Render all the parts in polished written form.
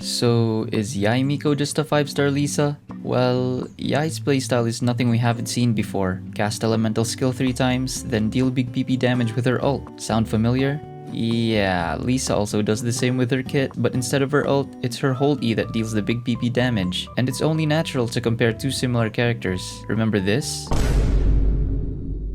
So, is Yae Miko just a 5-star Lisa? Well, Yae's playstyle is nothing we haven't seen before. Cast elemental skill 3 times, then deal big PP damage with her ult. Sound familiar? Yeah, Lisa also does the same with her kit, but instead of her ult, it's her hold E that deals the big PP damage. And it's only natural to compare two similar characters. Remember this?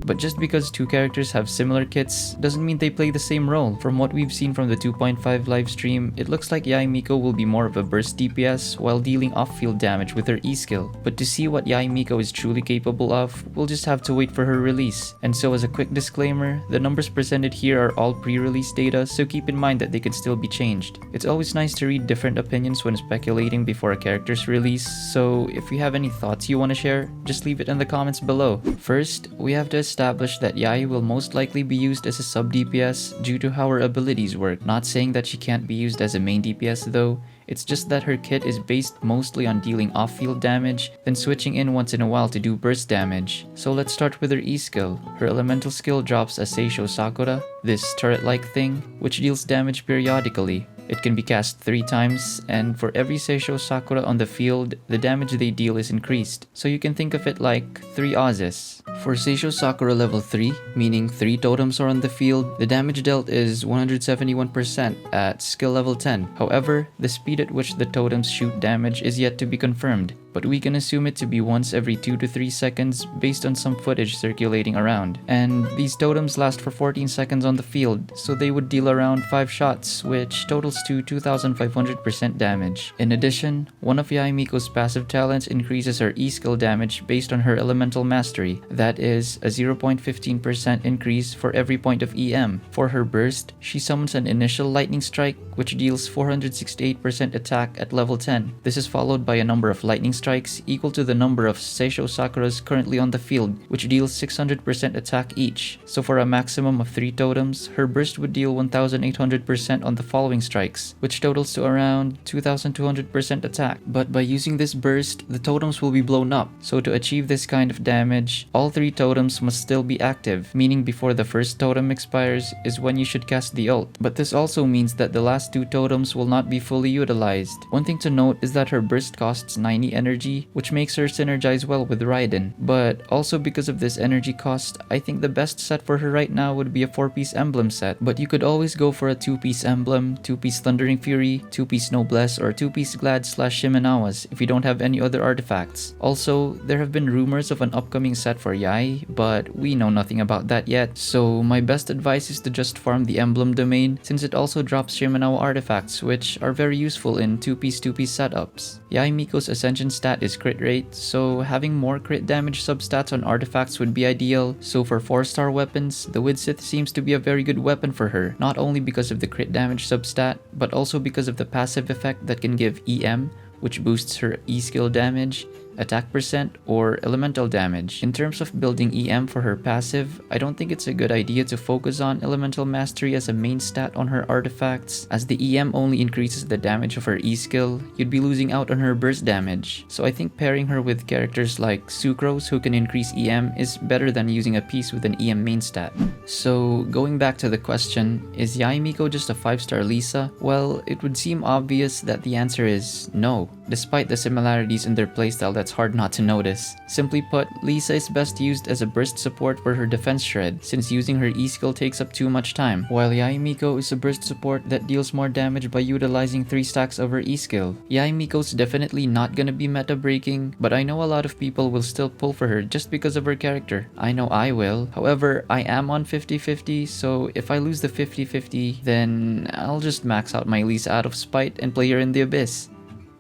But just because two characters have similar kits doesn't mean they play the same role. From what we've seen from the 2.5 live stream, it looks like Yae Miko will be more of a burst DPS while dealing off-field damage with her E skill. But to see what Yae Miko is truly capable of, we'll just have to wait for her release. And so as a quick disclaimer, the numbers presented here are all pre-release data, so keep in mind that they can still be changed. It's always nice to read different opinions when speculating before a character's release, so if you have any thoughts you want to share, just leave it in the comments below. First, we have to establish that Yae will most likely be used as a sub DPS due to how her abilities work. Not saying that she can't be used as a main DPS though, it's just that her kit is based mostly on dealing off-field damage, then switching in once in a while to do burst damage. So let's start with her E skill. Her elemental skill drops a Sesshou Sakura, this turret-like thing, which deals damage periodically. It can be cast 3 times, and for every Sesshou Sakura on the field, the damage they deal is increased. So you can think of it like 3 Auses. For Sesshou Sakura level 3, meaning 3 totems are on the field, the damage dealt is 171% at skill level 10. However, the speed at which the totems shoot damage is yet to be confirmed, but we can assume it to be once every 2 to 3 seconds based on some footage circulating around. And these totems last for 14 seconds on the field, so they would deal around 5 shots, which totals to 2500% damage. In addition, one of Yae Miko's passive talents increases her E skill damage based on her elemental mastery. That is a 0.15% increase for every point of EM. For her burst, she summons an initial lightning strike which deals 468% attack at level 10. This is followed by a number of lightning strikes equal to the number of Sesshou Sakuras currently on the field, which deals 600% attack each. So for a maximum of 3 totems, her burst would deal 1800% on the following strikes, which totals to around 2200% attack. But by using this burst, the totems will be blown up. So to achieve this kind of damage, all 3 totems must still be active, meaning before the first totem expires is when you should cast the ult. But this also means that the last 2 totems will not be fully utilized. One thing to note is that her burst costs 90 energy, which makes her synergize well with Raiden. But also because of this energy cost, I think the best set for her right now would be a 4-piece emblem set. But you could always go for a 2-piece emblem, 2-piece Thundering Fury, 2-piece Noblesse, or 2-piece Glad/Shimenawas if you don't have any other artifacts. Also, there have been rumors of an upcoming set for Yae, but we know nothing about that yet. So my best advice is to just farm the emblem domain, since it also drops Shimenawa artifacts, which are very useful in 2-piece setups. Yae Miko's Ascension stat is crit rate, so having more crit damage substats on artifacts would be ideal. So for 4-star weapons, the Widsith seems to be a very good weapon for her, not only because of the crit damage substat, but also because of the passive effect that can give EM, which boosts her E skill damage, attack percent, or elemental damage. In terms of building EM for her passive, I don't think it's a good idea to focus on elemental mastery as a main stat on her artifacts, as the EM only increases the damage of her E skill. You'd be losing out on her burst damage. So I think pairing her with characters like Sucrose who can increase EM is better than using a piece with an EM main stat. So going back to the question, is Yae Miko just a 5-star Lisa? Well, it would seem obvious that the answer is no. Despite the similarities in their playstyle, that's hard not to notice. Simply put, Lisa is best used as a burst support for her defense shred, since using her E skill takes up too much time, while Yae Miko is a burst support that deals more damage by utilizing 3 stacks of her E skill. Yae Miko's definitely not gonna be meta breaking, but I know a lot of people will still pull for her just because of her character. I know I will. However, I am on 50-50, so if I lose the 50-50, then I'll just max out my Lisa out of spite and play her in the abyss.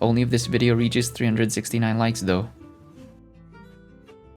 Only if this video reaches 369 likes though.